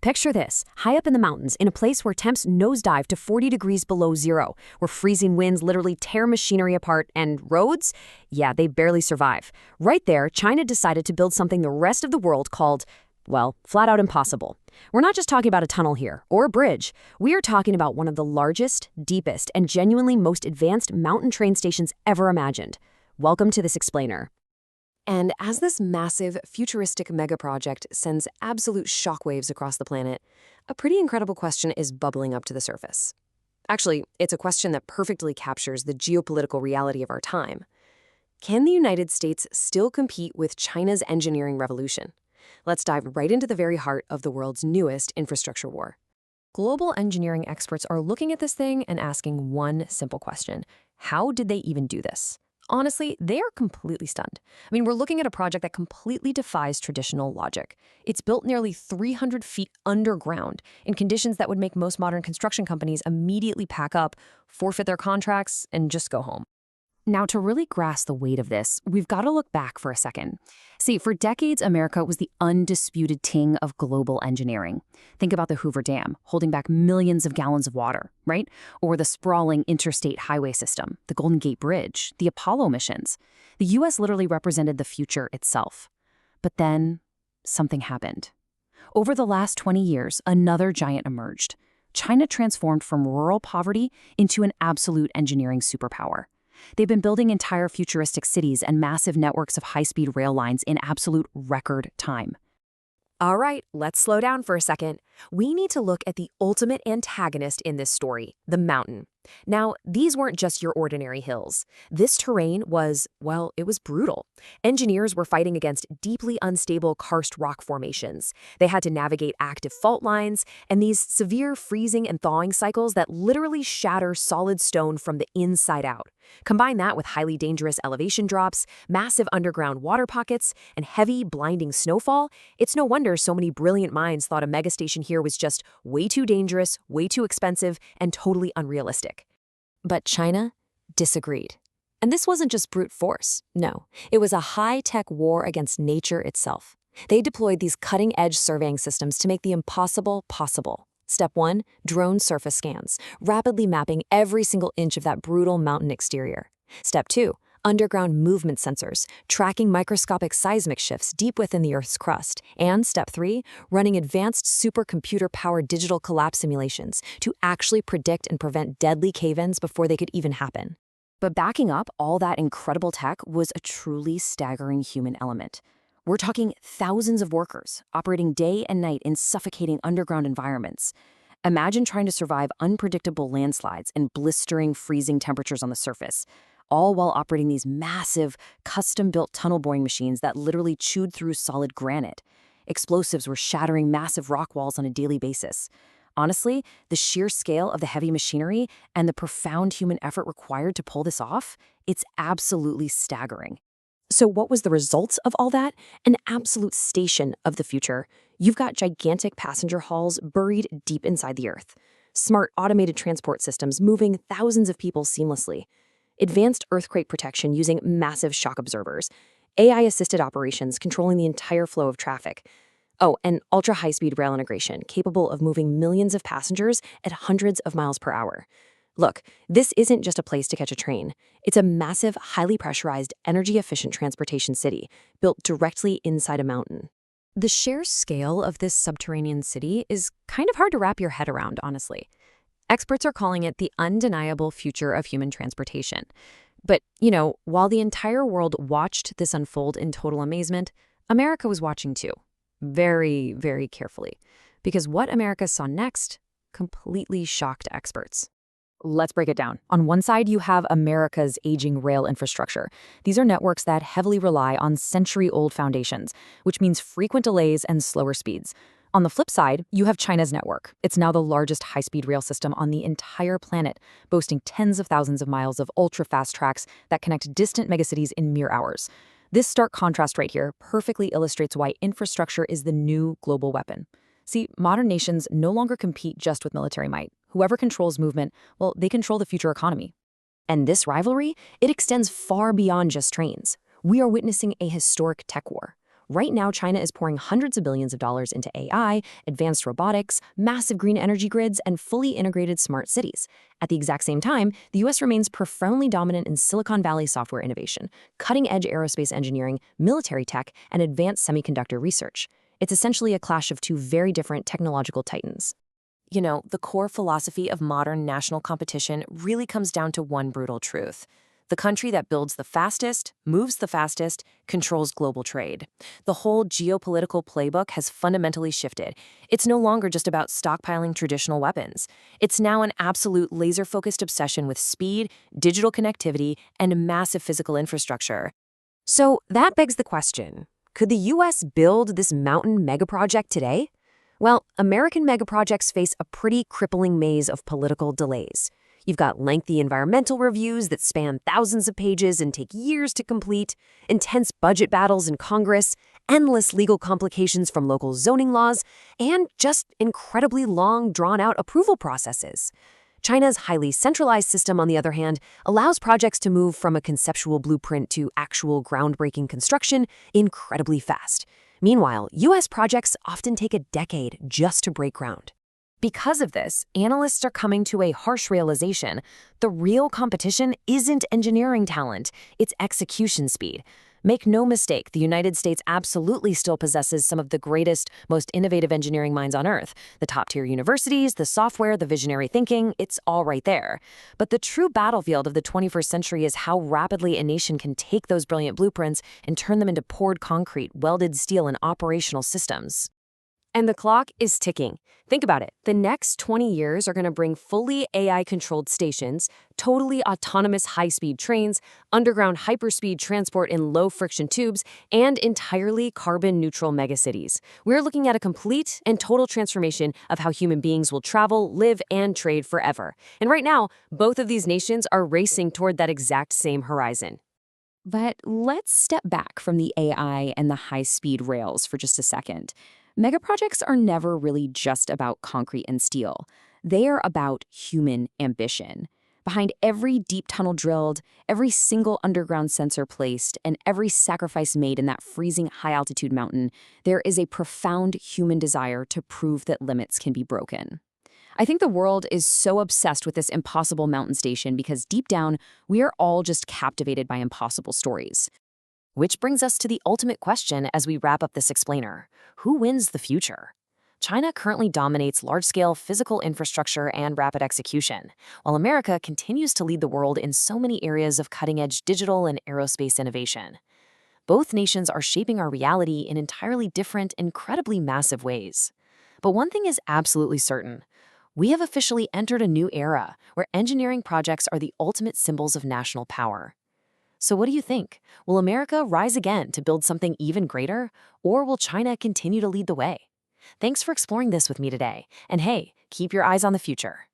Picture this, high up in the mountains, in a place where temps nosedive to 40 degrees below zero, where freezing winds literally tear machinery apart, and roads? Yeah, they barely survive. Right there, China decided to build something the rest of the world called, well, flat out impossible. We're not just talking about a tunnel here, or a bridge. We are talking about one of the largest, deepest, and genuinely most advanced mountain train stations ever imagined. Welcome to this explainer. And as this massive, futuristic megaproject sends absolute shockwaves across the planet, a pretty incredible question is bubbling up to the surface. Actually, it's a question that perfectly captures the geopolitical reality of our time. Can the United States still compete with China's engineering revolution? Let's dive right into the very heart of the world's newest infrastructure war. Global engineering experts are looking at this thing and asking one simple question: how did they even do this? Honestly, they are completely stunned. I mean, we're looking at a project that completely defies traditional logic. It's built nearly 300 feet underground in conditions that would make most modern construction companies immediately pack up, forfeit their contracts, and just go home. Now, to really grasp the weight of this, we've got to look back for a second. See, for decades, America was the undisputed king of global engineering. Think about the Hoover Dam, holding back millions of gallons of water, right? Or the sprawling interstate highway system, the Golden Gate Bridge, the Apollo missions. The U.S. literally represented the future itself. But then, something happened. Over the last 20 years, another giant emerged. China transformed from rural poverty into an absolute engineering superpower. They've been building entire futuristic cities and massive networks of high-speed rail lines in absolute record time. All right, let's slow down for a second. We need to look at the ultimate antagonist in this story, the mountain. Now, these weren't just your ordinary hills. This terrain was, well, it was brutal. Engineers were fighting against deeply unstable karst rock formations. They had to navigate active fault lines and these severe freezing and thawing cycles that literally shatter solid stone from the inside out. Combine that with highly dangerous elevation drops, massive underground water pockets, and heavy, blinding snowfall, it's no wonder so many brilliant minds thought a megastation here was just way too dangerous, way too expensive, and totally unrealistic. But China disagreed. And this wasn't just brute force. No, it was a high-tech war against nature itself. They deployed these cutting-edge surveying systems to make the impossible possible. Step 1, drone surface scans, rapidly mapping every single inch of that brutal mountain exterior. Step 2, underground movement sensors, tracking microscopic seismic shifts deep within the Earth's crust. And Step 3, running advanced supercomputer-powered digital collapse simulations to actually predict and prevent deadly cave-ins before they could even happen. But backing up all that incredible tech was a truly staggering human element. We're talking thousands of workers operating day and night in suffocating underground environments. Imagine trying to survive unpredictable landslides and blistering, freezing temperatures on the surface, all while operating these massive, custom-built tunnel boring machines that literally chewed through solid granite. Explosives were shattering massive rock walls on a daily basis. Honestly, the sheer scale of the heavy machinery and the profound human effort required to pull this off, it's absolutely staggering. So what was the result of all that? An absolute station of the future. You've got gigantic passenger halls buried deep inside the Earth. Smart automated transport systems moving thousands of people seamlessly. Advanced earthquake protection using massive shock absorbers. AI-assisted operations controlling the entire flow of traffic. Oh, and ultra-high-speed rail integration capable of moving millions of passengers at hundreds of miles per hour. Look, this isn't just a place to catch a train. It's a massive, highly pressurized, energy-efficient transportation city built directly inside a mountain. The sheer scale of this subterranean city is kind of hard to wrap your head around, honestly. Experts are calling it the undeniable future of human transportation. But, while the entire world watched this unfold in total amazement, America was watching too. Very, very carefully. Because what America saw next completely shocked experts. Let's break it down. On one side, you have America's aging rail infrastructure. These are networks that heavily rely on century-old foundations, which means frequent delays and slower speeds. On the flip side, you have China's network. It's now the largest high-speed rail system on the entire planet, boasting tens of thousands of miles of ultra-fast tracks that connect distant megacities in mere hours. This stark contrast right here perfectly illustrates why infrastructure is the new global weapon. See, modern nations no longer compete just with military might. Whoever controls movement, well, they control the future economy. And this rivalry, it extends far beyond just trains. We are witnessing a historic tech war. Right now, China is pouring hundreds of billions of dollars into AI, advanced robotics, massive green energy grids, and fully integrated smart cities. At the exact same time, the US remains profoundly dominant in Silicon Valley software innovation, cutting-edge aerospace engineering, military tech, and advanced semiconductor research. It's essentially a clash of two very different technological titans. You know, the core philosophy of modern national competition really comes down to one brutal truth. The country that builds the fastest, moves the fastest, controls global trade. The whole geopolitical playbook has fundamentally shifted. It's no longer just about stockpiling traditional weapons. It's now an absolute laser-focused obsession with speed, digital connectivity, and massive physical infrastructure. So that begs the question, could the US build this mountain megaproject today? Well, American megaprojects face a pretty crippling maze of political delays. You've got lengthy environmental reviews that span thousands of pages and take years to complete, intense budget battles in Congress, endless legal complications from local zoning laws, and just incredibly long, drawn-out approval processes. China's highly centralized system, on the other hand, allows projects to move from a conceptual blueprint to actual groundbreaking construction incredibly fast. Meanwhile, US projects often take a decade just to break ground. Because of this, analysts are coming to a harsh realization. The real competition isn't engineering talent, it's execution speed. Make no mistake, the United States absolutely still possesses some of the greatest, most innovative engineering minds on Earth. The top-tier universities, the software, the visionary thinking, it's all right there. But the true battlefield of the 21st century is how rapidly a nation can take those brilliant blueprints and turn them into poured concrete, welded steel, and operational systems. And the clock is ticking. Think about it. The next 20 years are going to bring fully AI-controlled stations, totally autonomous high-speed trains, underground hyperspeed transport in low-friction tubes, and entirely carbon-neutral megacities. We're looking at a complete and total transformation of how human beings will travel, live, and trade forever. And right now, both of these nations are racing toward that exact same horizon. But let's step back from the AI and the high-speed rails for just a second. Megaprojects are never really just about concrete and steel. They are about human ambition. Behind every deep tunnel drilled, every single underground sensor placed, and every sacrifice made in that freezing high-altitude mountain, there is a profound human desire to prove that limits can be broken. I think the world is so obsessed with this impossible mountain station because deep down, we are all just captivated by impossible stories. Which brings us to the ultimate question as we wrap up this explainer. Who wins the future? China currently dominates large-scale physical infrastructure and rapid execution, while America continues to lead the world in so many areas of cutting-edge digital and aerospace innovation. Both nations are shaping our reality in entirely different, incredibly massive ways. But one thing is absolutely certain. We have officially entered a new era where engineering projects are the ultimate symbols of national power. So what do you think? Will America rise again to build something even greater, or will China continue to lead the way? Thanks for exploring this with me today. And hey, keep your eyes on the future.